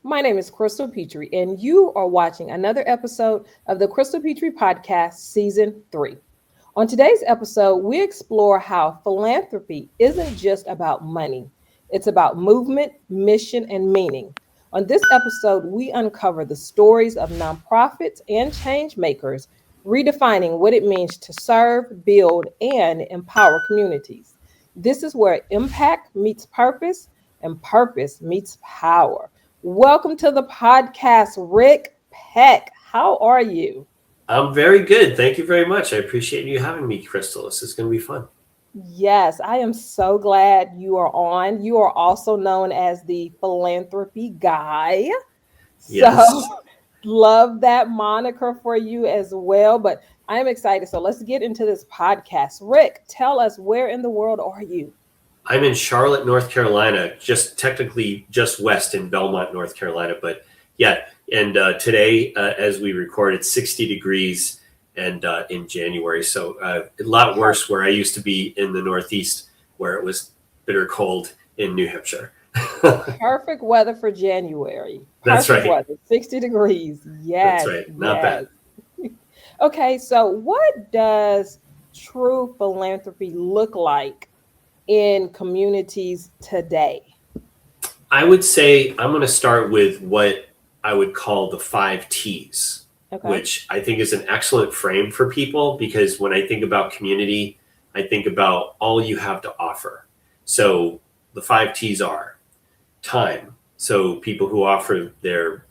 My name is Crystal Petry, and you are watching another episode of the Crystal Petry Podcast, Season 3. On today's episode, we explore how philanthropy isn't just about money. It's about movement, mission, and meaning. On this episode, we uncover the stories of nonprofits and changemakers, redefining what it means to serve, build, and empower communities. This is where impact meets purpose and purpose meets power. Welcome to the podcast, Rick Peck. How are you? I'm very good. Thank you very much. I appreciate you having me, Crystal. This is going to be fun. Yes, I am so glad you are on. You are also known as the Philanthropy Guy. Yes. So love that moniker for you as well. But I'm excited. So let's get into this podcast. Rick, tell us, where in the world are you? I'm in Charlotte, North Carolina, just west in Belmont, North Carolina. But yeah, and today, as we record, it's 60 degrees and in January. So a lot worse where I used to be in the Northeast, where it was bitter cold in New Hampshire. Perfect weather for January. That's right. Weather, 60 degrees. Yes. That's right. Not bad. Okay, so what does true philanthropy look like in communities today? I would say I'm going to start with what I would call the 5 T's, which I think is an excellent frame for people, because when I think about community, I think about all you have to offer. So the 5 T's are time. So people who offer their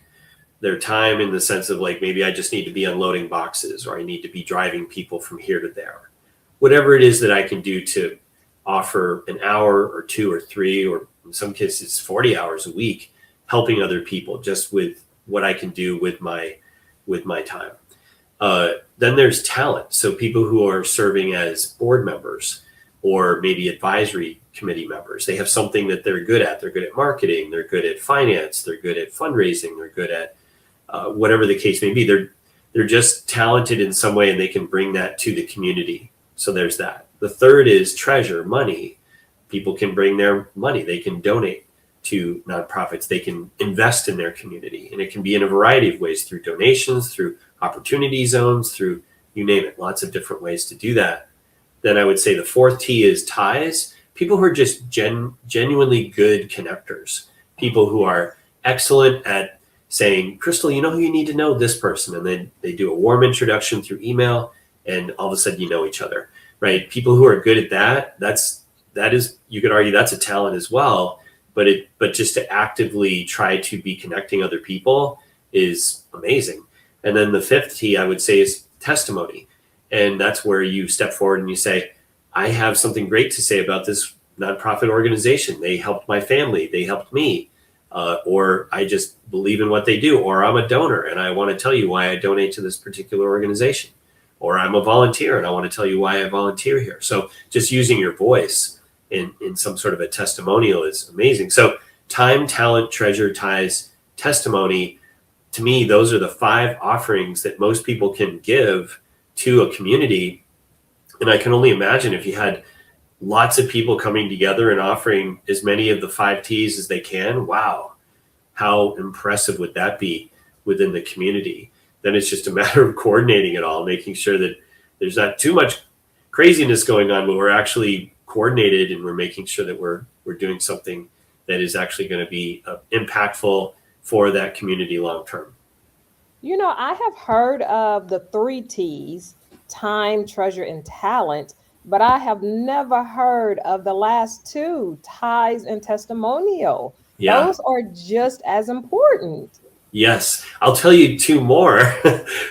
time in the sense of, like, maybe I just need to be unloading boxes, or I need to be driving people from here to there. Whatever it is that I can do to offer an hour or 2 or 3, or in some cases 40 hours a week, helping other people just with what I can do with my time. Then there's talent. So people who are serving as board members or maybe advisory committee members, they have something that they're good at. They're good at marketing, they're good at finance, they're good at fundraising, they're good at whatever the case may be. They're just talented in some way, and they can bring that to the community. So there's that. The third is treasure, money. People can bring their money. They can donate to nonprofits. They can invest in their community. And it can be in a variety of ways, through donations, through opportunity zones, through you name it, lots of different ways to do that. Then I would say the 4th T is ties. People who are just genuinely good connectors. People who are excellent at saying, Crystal, you know who you need to know? This person. And then they do a warm introduction through email, and all of a sudden you know each other. Right? People who are good at that is, you could argue that's a talent as well, but just to actively try to be connecting other people is amazing. And then the 5th T, I would say, is testimony. And that's where you step forward and you say, I have something great to say about this nonprofit organization. They helped my family. They helped me. Or I just believe in what they do. Or I'm a donor and I want to tell you why I donate to this particular organization. Or I'm a volunteer and I want to tell you why I volunteer here. So just using your voice in some sort of a testimonial is amazing. So time, talent, treasure, ties, testimony, to me, those are the 5 offerings that most people can give to a community. And I can only imagine if you had lots of people coming together and offering as many of the 5 T's as they can, wow, how impressive would that be within the community? Then it's just a matter of coordinating it all, making sure that there's not too much craziness going on, but we're actually coordinated and we're making sure that we're doing something that is actually going to be impactful for that community long term. You know, I have heard of the 3 T's, time, treasure, and talent, but I have never heard of the last 2, ties and testimonial. Yeah. Those are just as important. Yes. I'll tell you 2 more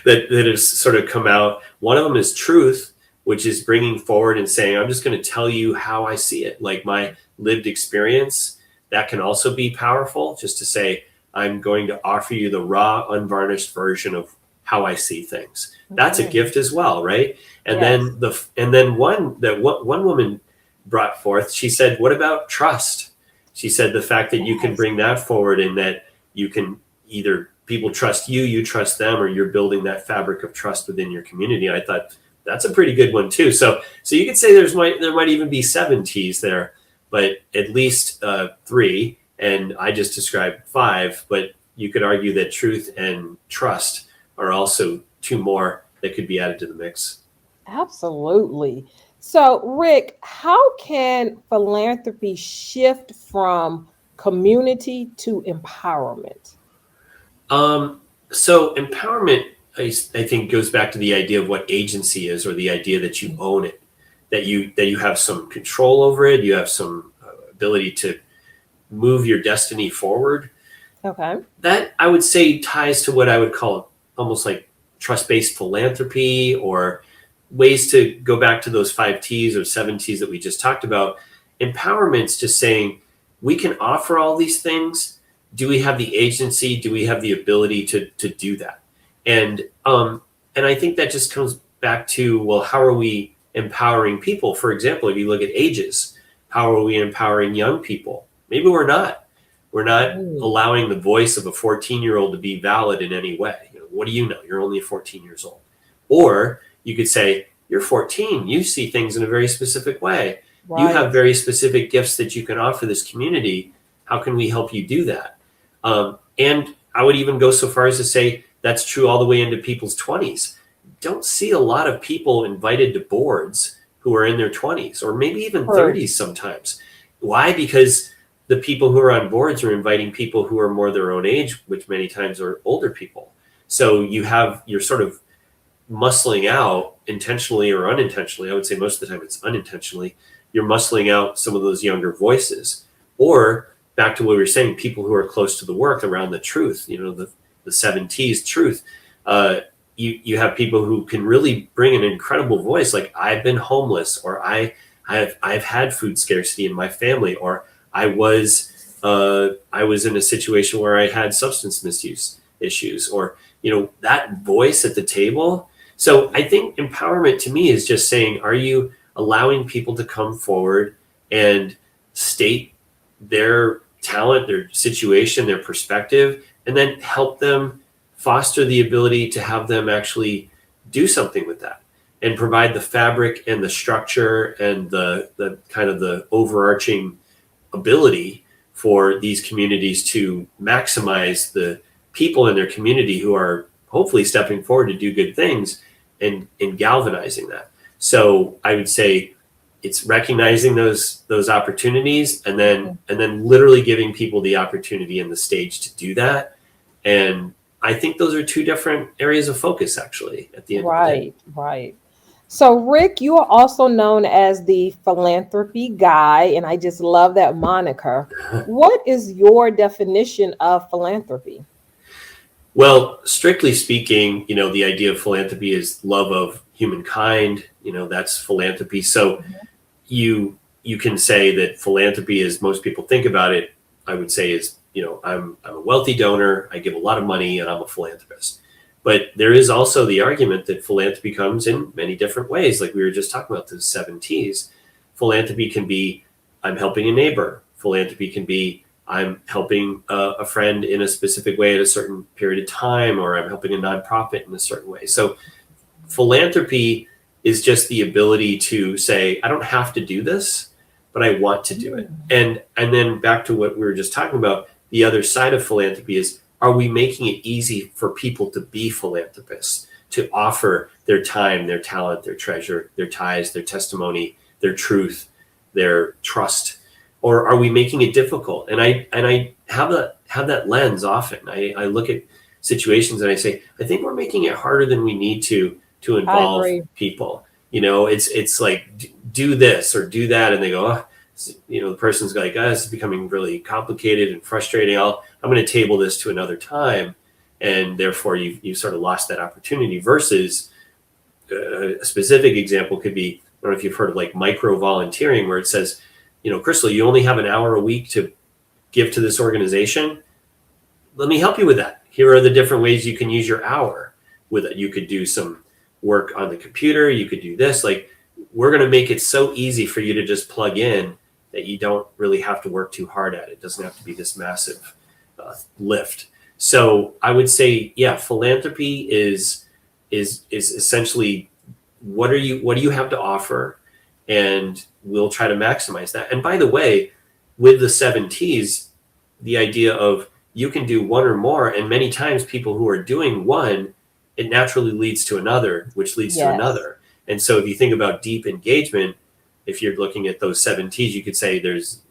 that have sort of come out. One of them is truth, which is bringing forward and saying, I'm just going to tell you how I see it, like my lived experience. That can also be powerful, just to say, I'm going to offer you the raw, unvarnished version of how I see things. That's a gift as well, right? And yes. then one woman brought forth, she said, what about trust? She said the fact that you can bring that forward, and that you can either people trust you, you trust them, or you're building that fabric of trust within your community. I thought that's a pretty good one too. So you could say there might even be 7 T's there, but at least 3. And I just described 5, but you could argue that truth and trust are also two more that could be added to the mix. Absolutely. So, Rick, how can philanthropy shift from community to empowerment? So empowerment, I think, goes back to the idea of what agency is, or the idea that you own it, that you have some control over it, you have some ability to move your destiny forward. Okay. That, I would say, ties to what I would call almost like trust-based philanthropy, or ways to go back to those 5 T's or 7 T's that we just talked about. Empowerment's just saying, we can offer all these things. Do we have the agency? Do we have the ability to do that? And I think that just comes back to, well, how are we empowering people? For example, if you look at ages, how are we empowering young people? Maybe we're not. We're not allowing the voice of a 14-year-old to be valid in any way. What do you know? You're only 14 years old. Or you could say, you're 14. You see things in a very specific way. Right. You have very specific gifts that you can offer this community. How can we help you do that? And I would even go so far as to say that's true all the way into people's 20s. Don't see a lot of people invited to boards who are in their 20s, or maybe even 30s sometimes. Why? Because the people who are on boards are inviting people who are more their own age, which many times are older people. So you're sort of muscling out, intentionally or unintentionally. I would say most of the time it's unintentionally. You're muscling out some of those younger voices. Or back to what we were saying, people who are close to the work around the truth, the 7 T's truth. You have people who can really bring an incredible voice, like, I've been homeless, or I've had food scarcity in my family, or I was in a situation where I had substance misuse issues, or that voice at the table. So I think empowerment to me is just saying, are you allowing people to come forward and state their talent, their situation, their perspective, and then help them foster the ability to have them actually do something with that, and provide the fabric and the structure and the kind of the overarching ability for these communities to maximize the people in their community who are hopefully stepping forward to do good things, and galvanizing that. So I would say it's recognizing those opportunities, and then literally giving people the opportunity and the stage to do that. And I think those are 2 different areas of focus, actually, at the end of the day. Right. So, Rick, you are also known as the philanthropy guy, and I just love that moniker. What is your definition of philanthropy? Well, strictly speaking, the idea of philanthropy is love of humankind. That's philanthropy. So you can say that philanthropy, as most people think about it, I would say is, I'm a wealthy donor, I give a lot of money, and I'm a philanthropist. But there is also the argument that philanthropy comes in many different ways. Like we were just talking about, the 7 T's. Philanthropy can be, I'm helping a neighbor. Philanthropy can be, I'm helping a friend in a specific way at a certain period of time, or I'm helping a nonprofit in a certain way. So philanthropy is just the ability to say, I don't have to do this, but I want to do it. And then back to what we were just talking about, the other side of philanthropy is, are we making it easy for people to be philanthropists, to offer their time, their talent, their treasure, their ties, their testimony, their truth, their trust? Or are we making it difficult? And I have that lens often. I look at situations and I say, I think we're making it harder than we need to involve people. It's like, do this or do that, and they go, oh, the person's like, this is becoming really complicated and frustrating. I'm going to table this to another time, and therefore you sort of lost that opportunity. Versus a specific example could be, I don't know if you've heard of like micro volunteering, where it says, Crystal, you only have an hour a week to give to this organization. Let me help you with that. Here are the different ways you can use your hour with it. You could do some work on the computer. You could do this. Like, we're going to make it so easy for you to just plug in that you don't really have to work too hard at it. It doesn't have to be this massive lift. So I would say, yeah, philanthropy is essentially, what do you have to offer? And we'll try to maximize that. And by the way, with the 7 T's, the idea of you can do one or more. And many times people who are doing one, it naturally leads to another, which leads to another. And so if you think about deep engagement, if you're looking at those 7 T's, you could say there's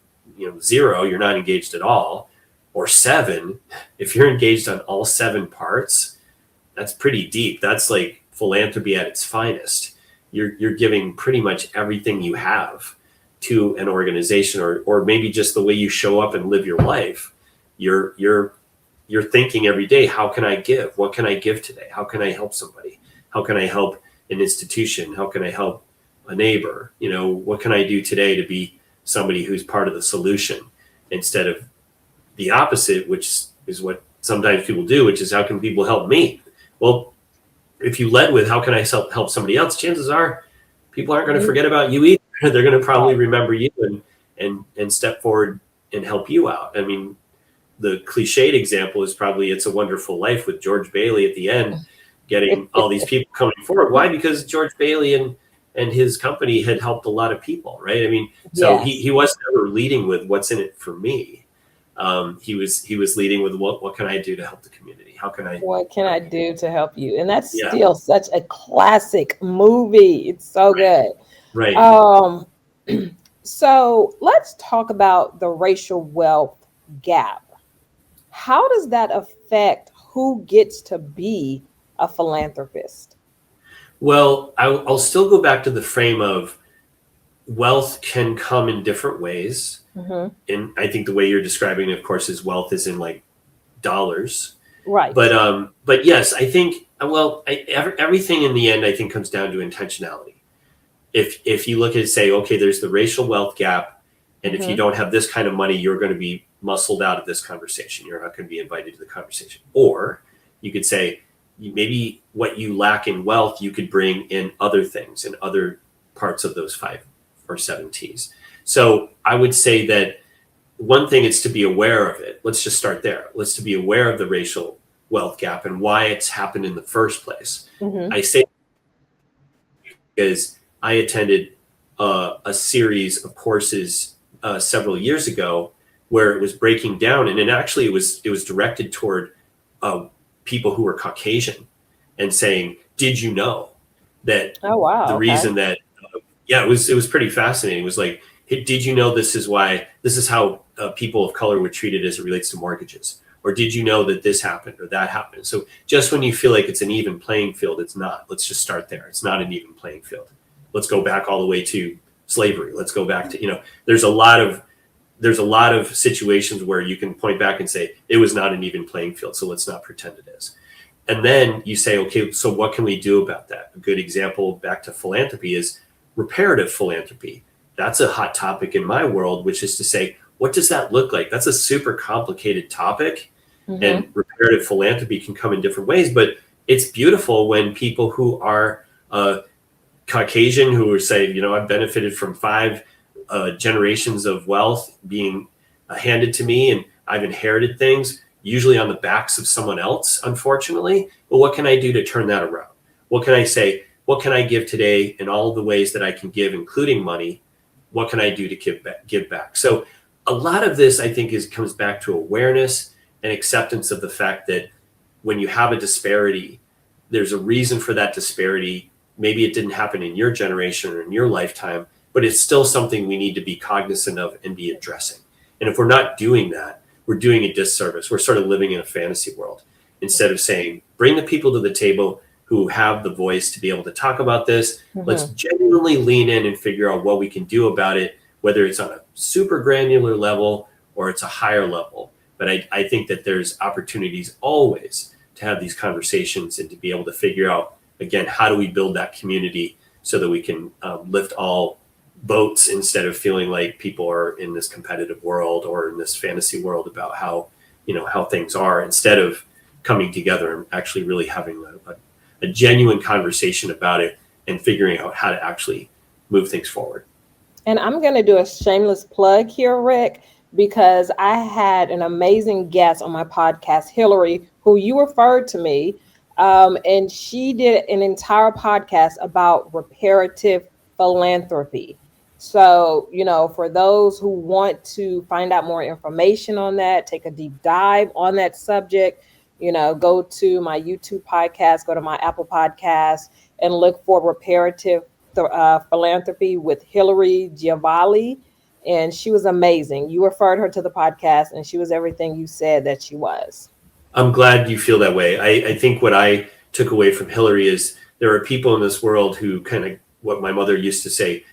0, you're not engaged at all, or 7. If you're engaged on all 7 parts, that's pretty deep. That's like philanthropy at its finest. You're giving pretty much everything you have to an organization, or maybe just the way you show up and live your life. You're thinking every day, how can I give? What can I give today? How can I help somebody? How can I help an institution? How can I help a neighbor? What can I do today to be somebody who's part of the solution instead of the opposite, which is what sometimes people do, which is how can people help me? Well, if you led with how can I help somebody else, chances are people aren't going to forget about you either. They're going to probably remember you and step forward and help you out. I mean, the cliched example is probably It's a Wonderful Life with George Bailey at the end, getting all these people coming forward. Why? Because George Bailey and his company had helped a lot of people, right? I mean, so he was never leading with what's in it for me. He was leading with what can I do to help the community? What can I do to help you? And that's still such a classic movie. It's so good. Right. So let's talk about the racial wealth gap. How does that affect who gets to be a philanthropist? Well, I'll still go back to the frame of wealth can come in different ways. Mm-hmm. And I think the way you're describing it, of course, is wealth is in like dollars. Right. But yes, I think, everything in the end, I think comes down to intentionality. If you look at it, say, okay, there's the racial wealth gap. And if you don't have this kind of money, you're going to be muscled out of this conversation. You're not going to be invited to the conversation. Or you could say, maybe what you lack in wealth, you could bring in other things in other parts of those 5 or 7 T's. So I would say that one thing is to be aware of it. Let's just start there. Let's to be aware of the racial wealth gap and why it's happened in the first place. Mm-hmm. I say because I attended a series of courses several years ago where it was breaking down, and it was directed toward people who were Caucasian and saying, did you know that reason that it was pretty fascinating. It was like, hey, did you know this is how people of color were treated as it relates to mortgages? Or did you know that this happened or that happened? So just when you feel like it's an even playing field, it's not. Let's just start there. It's not an even playing field. Let's go back all the way to slavery. Let's go back to, there's a lot of situations where you can point back and say, it was not an even playing field. So let's not pretend it is. And then you say, okay, so what can we do about that? A good example back to philanthropy is reparative philanthropy. That's a hot topic in my world, which is to say, what does that look like? That's a super complicated topic. Mm-hmm. And reparative philanthropy can come in different ways, but it's beautiful when people who are Caucasian, who say, I've benefited from 5 generations of wealth being handed to me, and I've inherited things, usually on the backs of someone else, unfortunately. But what can I do to turn that around? What can I say? What can I give today in all of the ways that I can give, including money? What can I do to give back? So a lot of this, I think, comes back to awareness and acceptance of the fact that when you have a disparity, there's a reason for that disparity. Maybe it didn't happen in your generation or in your lifetime, but it's still something we need to be cognizant of and be addressing. And if we're not doing that, we're doing a disservice. We're sort of living in a fantasy world instead of saying, bring the people to the table who have the voice to be able to talk about this. Mm-hmm. Let's genuinely lean in and figure out what we can do about it, whether it's on a super granular level or it's a higher level. But I think that there's opportunities always to have these conversations and to be able to figure out, again, how do we build that community so that we can lift all boats instead of feeling like people are in this competitive world or in this fantasy world about how things are, instead of coming together and actually really having a genuine conversation about it and figuring out how to actually move things forward. And I'm going to do a shameless plug here, Rick, because I had an amazing guest on my podcast, Hillary, who you referred to me. And she did an entire podcast about reparative philanthropy. So, for those who want to find out more information on that, take a deep dive on that subject, go to my YouTube podcast, go to my Apple podcast, and look for Reparative Philanthropy with Hillary Giovanni. And she was amazing. You referred her to the podcast, and she was everything you said that she was. I'm glad you feel that way. I think what I took away from Hillary is there are people in this world who kind of, what my mother used to say,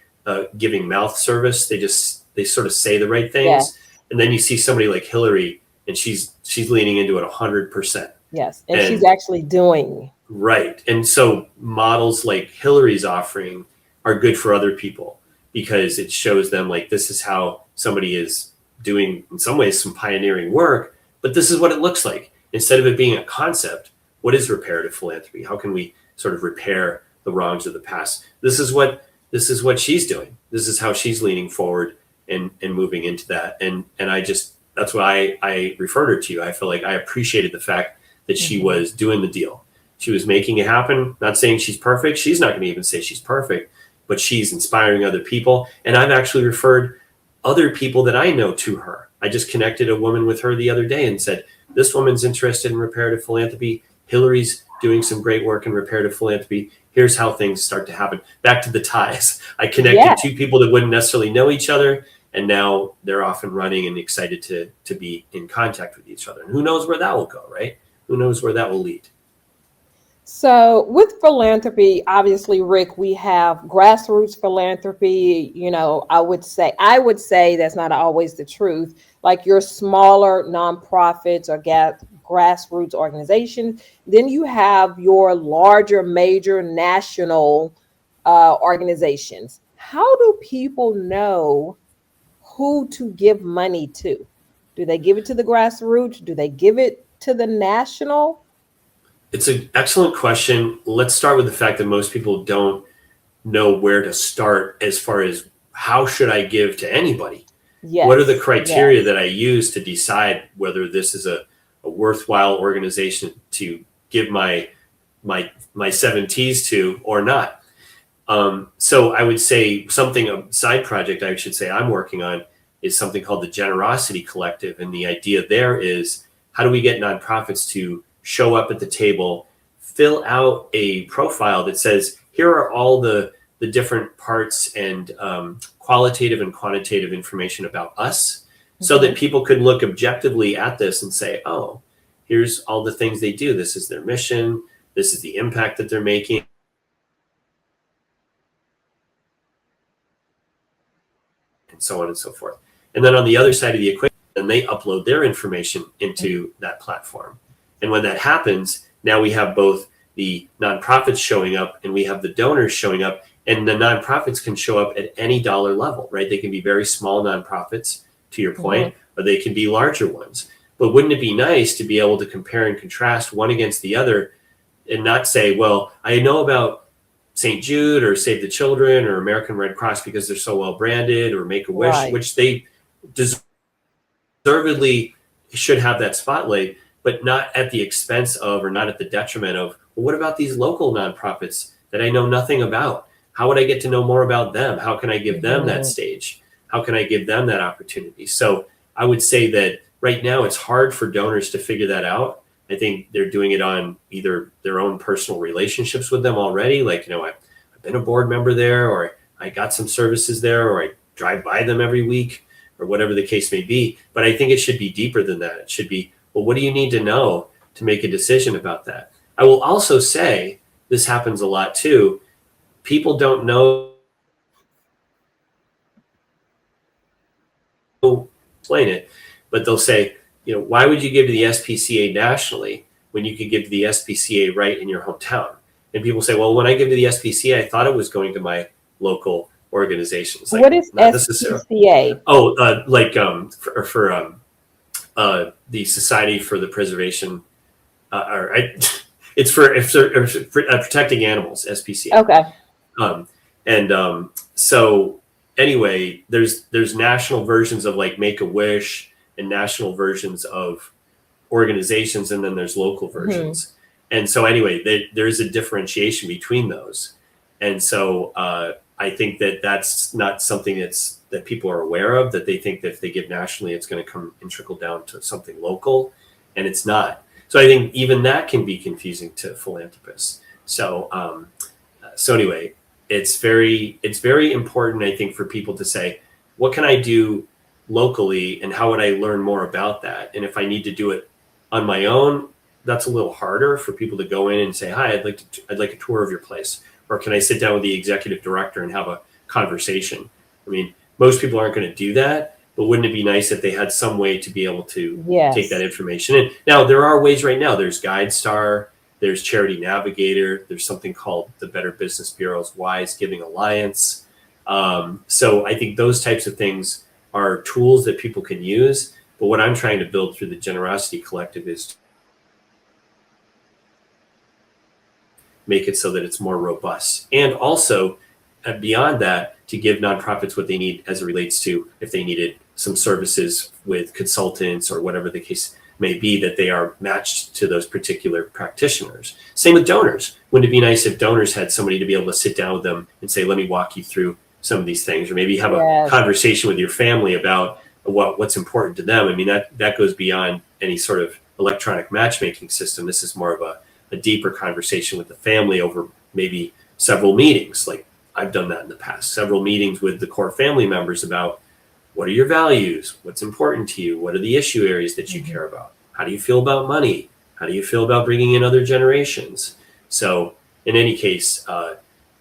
giving mouth service. They sort of say the right things. Yes. And then you see somebody like Hillary and she's leaning into it 100%. Yes. And she's actually doing. Right. And so models like Hillary's offering are good for other people because it shows them like, this is how somebody is doing, in some ways, some pioneering work, but this is what it looks like. Instead of it being a concept, what is reparative philanthropy? How can we sort of repair the wrongs of the past? This is what she's doing. This is how she's leaning forward and moving into that. And that's why I referred her to you. I feel like I appreciated the fact that she was doing the deal. She was making it happen. Not saying she's perfect. She's not going to even say she's perfect, but she's inspiring other people. And I've actually referred other people that I know to her. I just connected a woman with her the other day and said, this woman's interested in reparative philanthropy. Hillary's doing some great work in reparative philanthropy. Here's how things start to happen. Back to the ties. I connected two people that wouldn't necessarily know each other, and now they're off and running and excited to be in contact with each other. And who knows where that will go, right? Who knows where that will lead? So with philanthropy, obviously, Rick, we have grassroots philanthropy. I would say that's not always the truth. Like your smaller nonprofits or grassroots organizations. Then you have your larger, major national organizations. How do people know who to give money to? Do they give it to the grassroots? Do they give it to the national? It's an excellent question. Let's start with the fact that most people don't know where to start as far as how should I give to anybody? Yes. What are the criteria that I use to decide whether this is a worthwhile organization to give my 7 T's to or not? So I would say a side project I should say I'm working on is something called the Generosity Collective. And the idea there is, how do we get nonprofits to show up at the table, fill out a profile that says, here are all the different parts and qualitative and quantitative information about us, so that people could look objectively at this and say, oh, here's all the things they do. This is their mission. This is the impact that they're making. And so on and so forth. And then on the other side of the equation, then they upload their information into that platform. And when that happens, now we have both the nonprofits showing up and we have the donors showing up, and the nonprofits can show up at any dollar level, right? They can be very small nonprofits, to your point, or they can be larger ones. But wouldn't it be nice to be able to compare and contrast one against the other and not say, well, I know about St. Jude or Save the Children or American Red Cross because they're so well branded, or Make-A-Wish, which they deservedly should have that spotlight, but not at the expense of, or not at the detriment of, well, what about these local nonprofits that I know nothing about? How would I get to know more about them? How can I give them that stage? How can I give them that opportunity? So I would say that right now it's hard for donors to figure that out. I think they're doing it on either their own personal relationships with them already. Like, I've been a board member there, or I got some services there, or I drive by them every week, or whatever the case may be. But I think it should be deeper than that. It should be, well, what do you need to know to make a decision about that? I will also say, this happens a lot too. People don't know, explain it, but they'll say, why would you give to the SPCA nationally when you could give to the SPCA right in your hometown? And people say, well, when I give to the SPCA, I thought it was going to my local organizations. Like, what is SPCA? Oh, for the Society for the Preservation, it's for protecting animals, SPCA. Okay. So anyway, there's national versions of like Make-A-Wish and national versions of organizations, and then there's local versions. And so anyway, there's a differentiation between those. And so I think that that's not something that people are aware of, that they think that if they give nationally, it's going to come and trickle down to something local, and it's not. So I think even that can be confusing to philanthropists. So anyway, it's very important, I think, for people to say, what can I do locally, and how would I learn more about that? And if I need to do it on my own, that's a little harder for people to go in and say, hi, I'd like a tour of your place. Or can I sit down with the executive director and have a conversation? I mean, most people aren't going to do that, but wouldn't it be nice if they had some way to be able to take that information in? Now, there are ways right now. There's GuideStar, there's Charity Navigator, there's something called the Better Business Bureau's Wise Giving Alliance. So I think those types of things are tools that people can use. But what I'm trying to build through the Generosity Collective is make it so that it's more robust. And also, beyond that, to give nonprofits what they need as it relates to if they needed some services with consultants or whatever the case may be, that they are matched to those particular practitioners. Same with donors. Wouldn't it be nice if donors had somebody to be able to sit down with them and say, let me walk you through some of these things, or maybe have a conversation with your family about what's important to them. I mean, that goes beyond any sort of electronic matchmaking system. This is more of a deeper conversation with the family over maybe several meetings. Like I've done that in the past, several meetings with the core family members about what are your values? What's important to you? What are the issue areas that you care about? How do you feel about money? How do you feel about bringing in other generations? So in any case,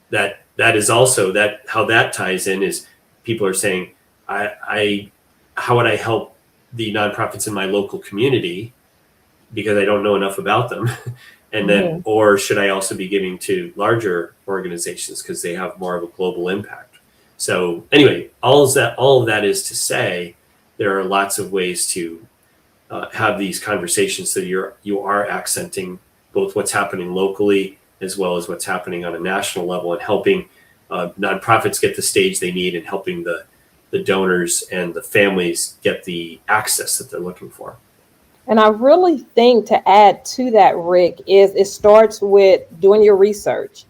that is also how that ties in is people are saying, how would I help the nonprofits in my local community because I don't know enough about them? And then, or should I also be giving to larger organizations because they have more of a global impact? So anyway, all of that is to say, there are lots of ways to have these conversations so you are accenting both what's happening locally as well as what's happening on a national level, and helping nonprofits get the stage they need, and helping the donors and the families get the access that they're looking for. And I really think, to add to that, Rick, is it starts with doing your research.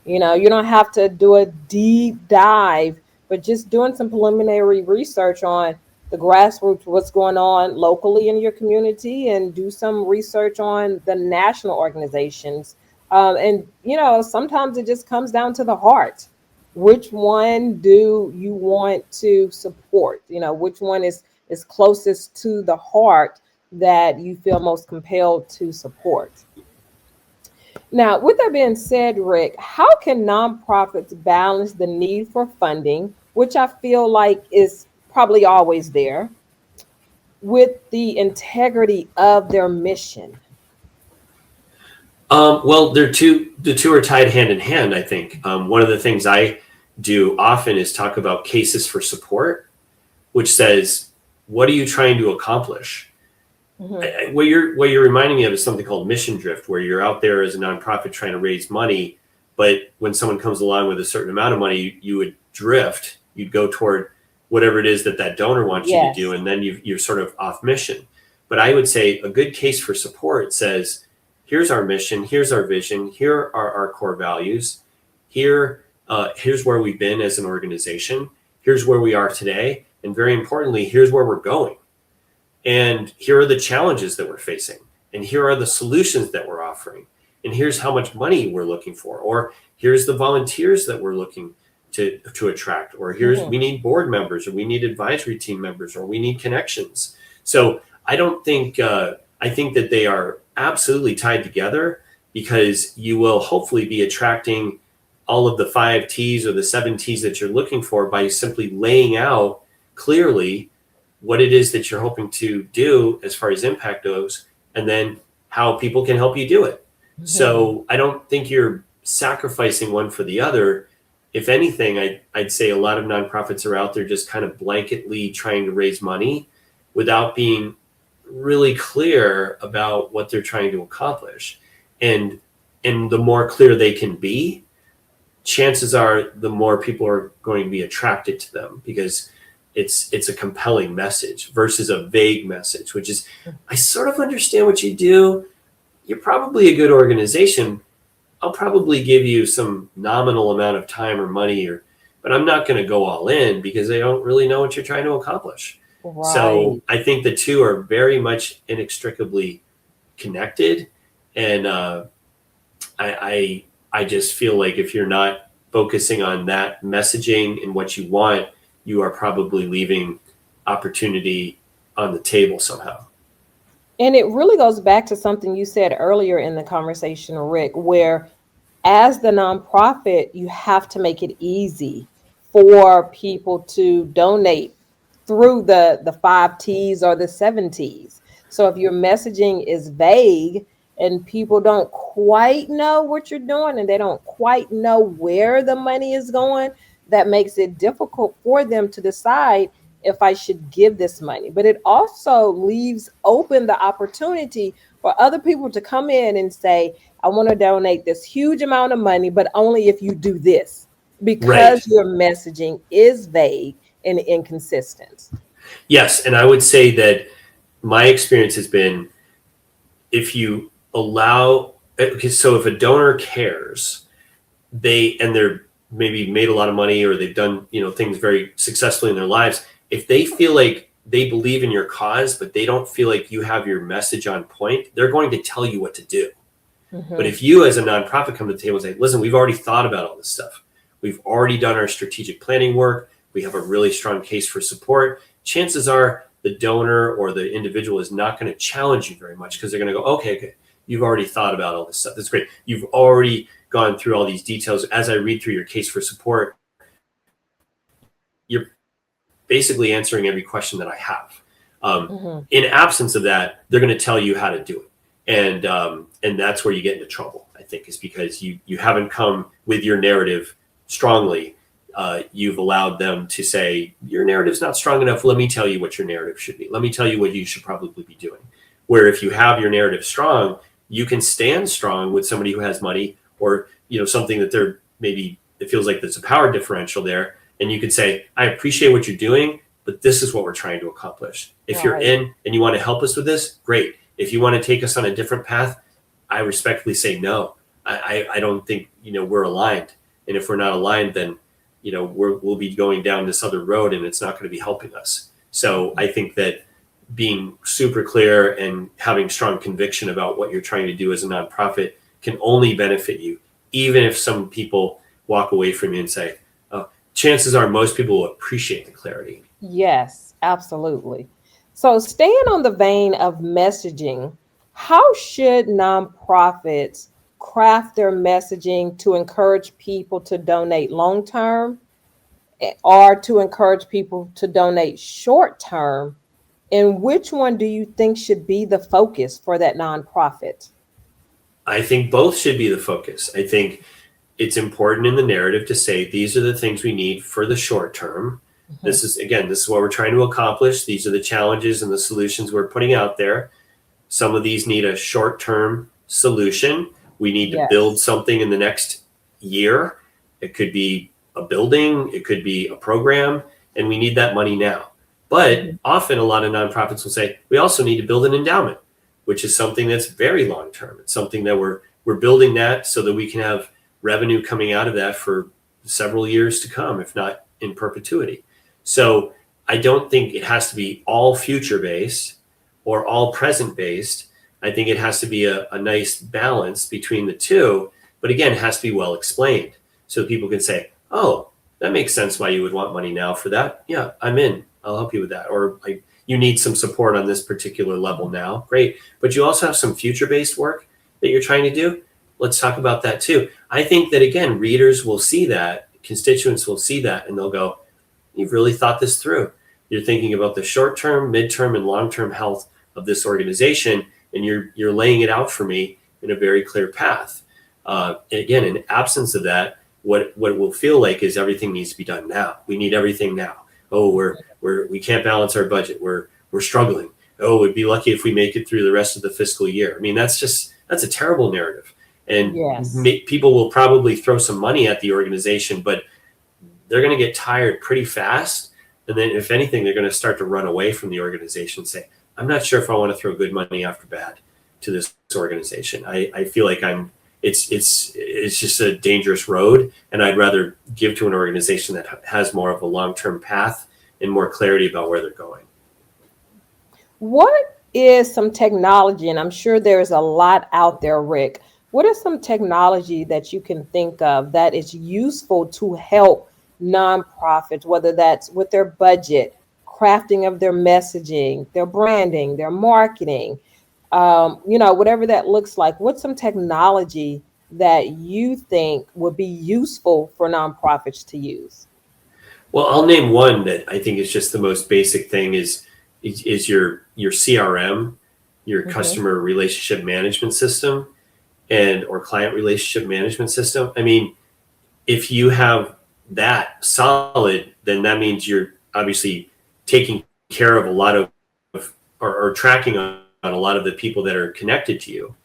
You don't have to do a deep dive, but just doing some preliminary research on the grassroots, what's going on locally in your community, and do some research on the national organizations. And sometimes it just comes down to the heart. Which one do you want to support? Which one is closest to the heart that you feel most compelled to support? Now, with that being said, Rick, how can nonprofits balance the need for funding, which I feel like is probably always there, with the integrity of their mission? Well, the two are tied hand in hand, I think. One of the things I do often is talk about cases for support, which says, what are you trying to accomplish? What you're reminding me of is something called mission drift, where you're out there as a nonprofit trying to raise money, but when someone comes along with a certain amount of money, you would drift. You'd go toward whatever it is that donor wants you to do, and then you're sort of off mission. But I would say a good case for support says, here's our mission, here's our vision, here are our core values, here's where we've been as an organization, here's where we are today, and very importantly, here's where we're going. And here are the challenges that we're facing, and here are the solutions that we're offering, and here's how much money we're looking for, or here's the volunteers that we're looking to attract, or we need board members, or we need advisory team members, or we need connections. So I think that they are absolutely tied together, because you will hopefully be attracting all of the 5 T's or the 7 T's that you're looking for by simply laying out clearly what it is that you're hoping to do as far as impact goes, and then how people can help you do it. So I don't think you're sacrificing one for the other. If anything, I'd say a lot of nonprofits are out there just kind of blanketly trying to raise money without being really clear about what they're trying to accomplish. And the more clear they can be, chances are the more people are going to be attracted to them, because it's a compelling message versus a vague message, which is, I sort of understand what you do. You're probably a good organization. I'll probably give you some nominal amount of time or money, or but I'm not going to go all in because they don't really know what you're trying to accomplish. Right. So I think the two are very much inextricably connected. And I just feel like if you're not focusing on that messaging and what you want, you are probably leaving opportunity on the table somehow. And it really goes back to something you said earlier in the conversation, Rick, where as the nonprofit, you have to make it easy for people to donate through the 5 T's or the 7 T's. So if your messaging is vague and people don't quite know what you're doing and they don't quite know where the money is going, that makes it difficult for them to decide if I should give this money. But it also leaves open the opportunity for other people to come in and say, I want to donate this huge amount of money, but only if you do this, because your messaging is vague and inconsistent. Yes. And I would say that my experience has been, if you allow, so if a donor cares, they're maybe made a lot of money or they've done, things very successfully in their lives. If they feel like they believe in your cause, but they don't feel like you have your message on point, they're going to tell you what to do. Mm-hmm. But if you as a nonprofit come to the table and say, listen, we've already thought about all this stuff. We've already done our strategic planning work. We have a really strong case for support. Chances are the donor or the individual is not going to challenge you very much because they're going to go, okay, you've already thought about all this stuff. That's great. You've already gone through all these details. As I read through your case for support, you're basically answering every question that I have. In absence of that, they're going to tell you how to do it. And that's where you get into trouble, I think, is because you haven't come with your narrative strongly. You've allowed them to say, your narrative's not strong enough. Let me tell you what your narrative should be. Let me tell you what you should probably be doing. Where if you have your narrative strong, you can stand strong with somebody who has money or, something that they're maybe, it feels like there's a power differential there. And you could say, I appreciate what you're doing, but this is what we're trying to accomplish. If you're in and you want to help us with this, great. If you want to take us on a different path, I respectfully say no. I don't think, we're aligned. And if we're not aligned, then, we'll be going down this other road and it's not going to be helping us. So I think that being super clear and having strong conviction about what you're trying to do as a nonprofit can only benefit you, even if some people walk away from you and say, oh, chances are most people will appreciate the clarity. Yes, absolutely. So staying on the vein of messaging, how should nonprofits craft their messaging to encourage people to donate long-term or to encourage people to donate short-term? And which one do you think should be the focus for that nonprofit? I think both should be the focus. I think it's important in the narrative to say, these are the things we need for the short term. Mm-hmm. This is what we're trying to accomplish. These are the challenges and the solutions we're putting out there. Some of these need a short-term solution. We need to build something in the next year. It could be a building, it could be a program, and we need that money now. But often a lot of nonprofits will say, we also need to build an endowment, which is something that's very long-term. It's something that we're building that so that we can have revenue coming out of that for several years to come, if not in perpetuity. So I don't think it has to be all future-based or all present-based. I think it has to be a nice balance between the two, but again, it has to be well explained. So people can say, oh, that makes sense why you would want money now for that. Yeah, I'm in. I'll help you with that. Or you need some support on this particular level now. Great. But you also have some future-based work that you're trying to do. Let's talk about that too. I think that, again, readers will see that, constituents will see that, and they'll go, you've really thought this through. You're thinking about the short-term, mid-term, and long-term health of this organization, and you're laying it out for me in a very clear path. Again, in absence of that, what it will feel like is everything needs to be done now. We need everything now. Oh, we can't balance our budget. We're struggling. Oh, we'd be lucky if we make it through the rest of the fiscal year. I mean, that's a terrible narrative. And people will probably throw some money at the organization, but they're going to get tired pretty fast. And then if anything, they're going to start to run away from the organization and say, I'm not sure if I want to throw good money after bad to this organization. I feel like I'm it's just a dangerous road. And I'd rather give to an organization that has more of a long-term path and more clarity about where they're going. What is some technology, and I'm sure there's a lot out there, Rick, what is some technology that you can think of that is useful to help nonprofits, whether that's with their budget, crafting of their messaging, their branding, their marketing, whatever that looks like? What's some technology that you think would be useful for nonprofits to use? Well, I'll name one that I think is just the most basic thing is your CRM, your customer relationship management system, or client relationship management system. I mean, if you have that solid, then that means you're obviously taking care of a lot of or tracking on a lot of the people that are connected to you.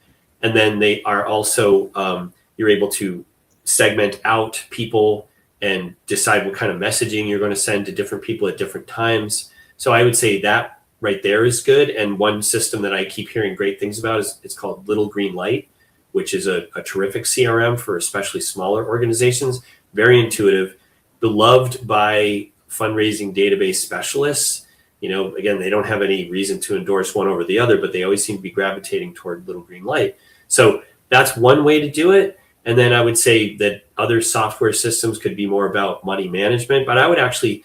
And then they are also, you're able to segment out people and decide what kind of messaging you're going to send to different people at different times. So I would say that right there is good. And one system that I keep hearing great things about is it's called Little Green Light, which is a terrific CRM for especially smaller organizations. Very intuitive, beloved by fundraising database specialists. Again, they don't have any reason to endorse one over the other, but they always seem to be gravitating toward Little Green Light. So that's one way to do it. And then I would say that other software systems could be more about money management, but I would actually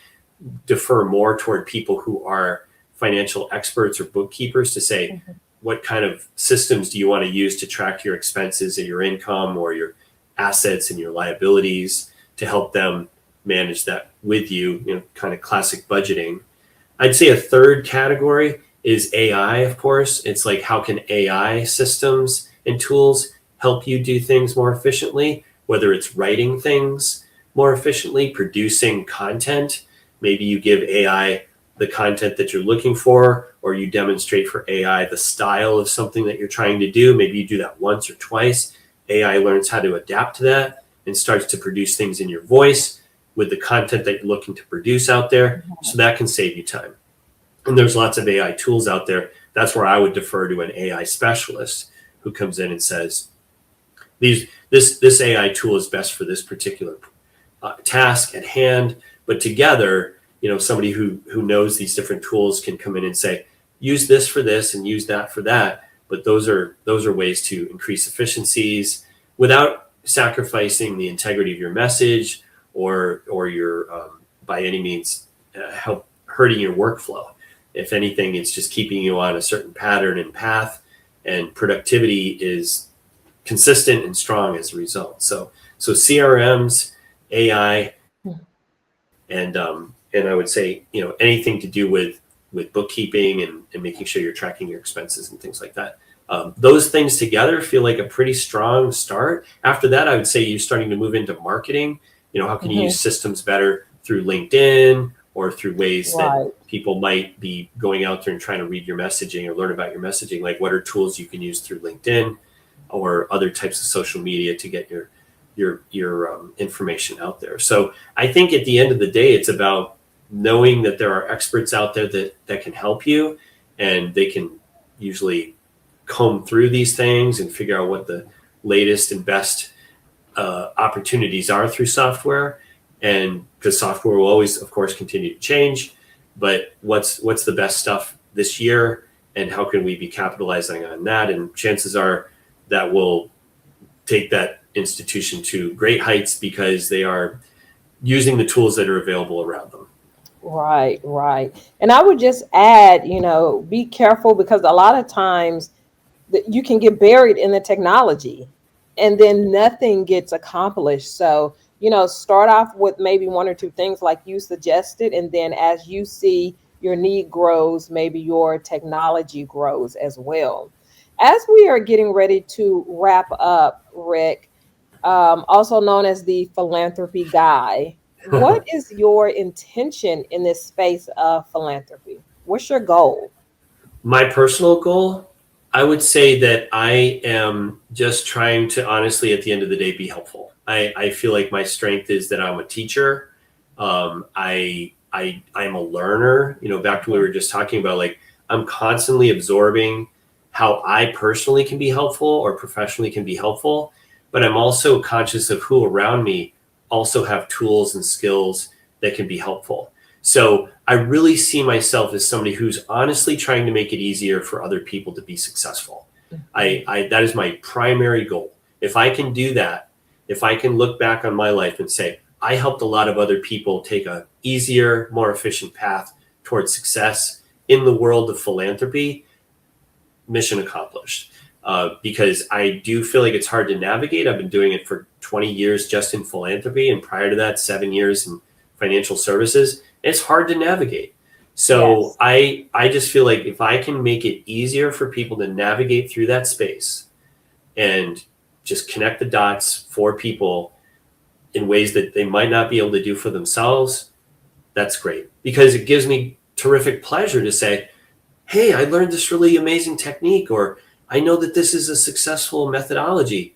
defer more toward people who are financial experts or bookkeepers to say, what kind of systems do you want to use to track your expenses and your income or your assets and your liabilities to help them manage that with you, kind of classic budgeting. I'd say a third category is AI, of course. It's like, how can AI systems and tools help you do things more efficiently, whether it's writing things more efficiently, producing content. Maybe you give AI the content that you're looking for, or you demonstrate for AI the style of something that you're trying to do. Maybe you do that once or twice. AI learns how to adapt to that and starts to produce things in your voice with the content that you're looking to produce out there. So that can save you time. And there's lots of AI tools out there. That's where I would defer to an AI specialist who comes in and says, this AI tool is best for this particular task at hand. But together, somebody who knows these different tools can come in and say, use this for this and use that for that. But those are ways to increase efficiencies without sacrificing the integrity of your message or your by any means help hurting your workflow. If anything, it's just keeping you on a certain pattern and path, and productivity is consistent and strong as a result. So CRMs, AI, and I would say, anything to do with bookkeeping and making sure you're tracking your expenses and things like that. Those things together feel like a pretty strong start. After that, I would say you're starting to move into marketing. How can you use systems better through LinkedIn or through ways that people might be going out there and trying to read your messaging or learn about your messaging? Like, what are tools you can use through LinkedIn or other types of social media to get your information out there? So I think at the end of the day, it's about knowing that there are experts out there that can help you, and they can usually comb through these things and figure out what the latest and best opportunities are through software. And because software will always, of course, continue to change, but what's the best stuff this year, and how can we be capitalizing on that? And chances are that will take that institution to great heights because they are using the tools that are available around them. Right. And I would just add, be careful, because a lot of times that you can get buried in the technology and then nothing gets accomplished. So, start off with maybe one or two things like you suggested. And then as you see your need grows, maybe your technology grows as well. As we are getting ready to wrap up, Rick, also known as the philanthropy guy, what is your intention in this space of philanthropy? What's your goal? My personal goal, I would say that I am just trying to honestly, at the end of the day, be helpful. I feel like my strength is that I'm a teacher. I'm a learner. Back to what we were just talking about, like, I'm constantly absorbing how I personally can be helpful or professionally can be helpful. but I'm also conscious of who around me also have tools and skills that can be helpful. So I really see myself as somebody who's honestly trying to make it easier for other people to be successful. That is my primary goal. If I can do that, if I can look back on my life and say, I helped a lot of other people take a easier, more efficient path towards success in the world of philanthropy, mission accomplished. Because I do feel like it's hard to navigate. I've been doing it for 20 years just in philanthropy, and prior to that, 7 years in financial services. It's hard to navigate. So yes. I just feel like if I can make it easier for people to navigate through that space and just connect the dots for people in ways that they might not be able to do for themselves, that's great. Because it gives me terrific pleasure to say, hey, I learned this really amazing technique, or I know that this is a successful methodology.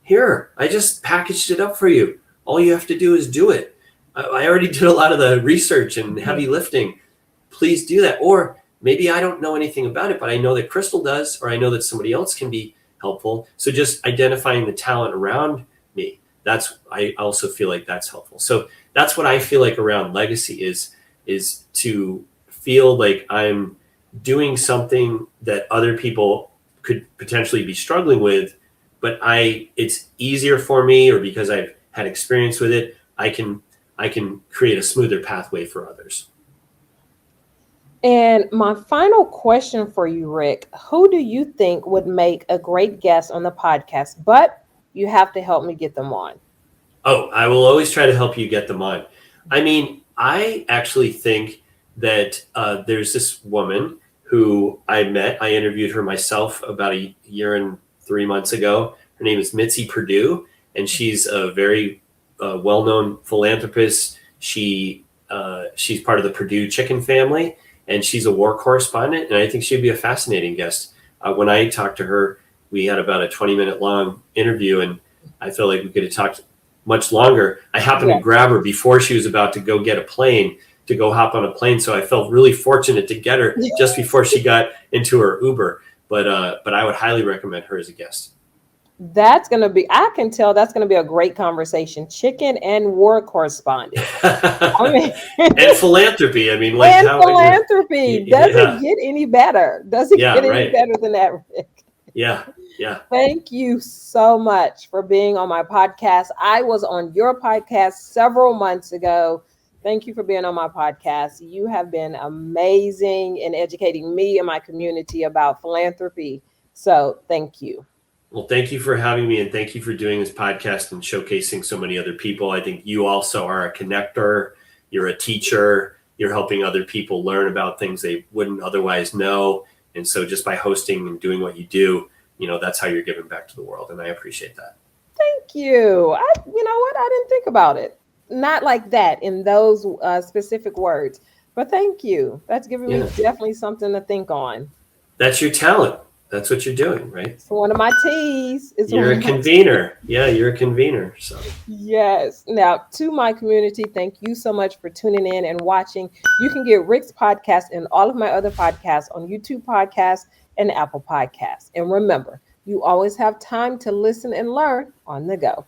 Here, I just packaged it up for you. All you have to do is do it. I already did a lot of the research and heavy lifting. Please do that. Or maybe I don't know anything about it, but I know that Crystal does, or I know that somebody else can be helpful. So just identifying the talent around me, I also feel like that's helpful. So that's what I feel like around legacy is to feel like I'm doing something that other people could potentially be struggling with, but it's easier for me, or because I've had experience with it, I can create a smoother pathway for others. And my final question for you, Rick, who do you think would make a great guest on the podcast? But you have to help me get them on. Oh, I will always try to help you get them on. I mean, I actually think that there's this woman who I met. I interviewed her myself about a year and 3 months ago. Her name is Mitzi Perdue, and she's a very well-known philanthropist. She's part of the Perdue chicken family, and she's a war correspondent, and I think she'd be a fascinating guest. When I talked to her, we had about a 20-minute long interview, and I feel like we could have talked much longer. I happened to grab her before she was about to go get a plane, to go hop on a plane, so I felt really fortunate to get her just before she got into her Uber. But I would highly recommend her as a guest. I can tell that's going to be a great conversation. Chicken and war correspondent. And philanthropy. I mean, like, and philanthropy. Does it get any better? Does it get any better than that, Rick? Yeah. Thank you so much for being on my podcast. I was on your podcast several months ago. Thank you for being on my podcast. You have been amazing in educating me and my community about philanthropy. So thank you. Well, thank you for having me, and thank you for doing this podcast and showcasing so many other people. I think you also are a connector. You're a teacher. You're helping other people learn about things they wouldn't otherwise know. And so just by hosting and doing what you do, that's how you're giving back to the world. And I appreciate that. Thank you. You know what? I didn't think about it. Not like that in those specific words, but thank you. That's giving me definitely something to think on. That's your talent. That's what you're doing, right? It's one of my T's. You're a convener. Yeah, you're a convener. So yes. Now, to my community, thank you so much for tuning in and watching. You can get Rick's podcast and all of my other podcasts on YouTube Podcasts and Apple Podcasts. And remember, you always have time to listen and learn on the go.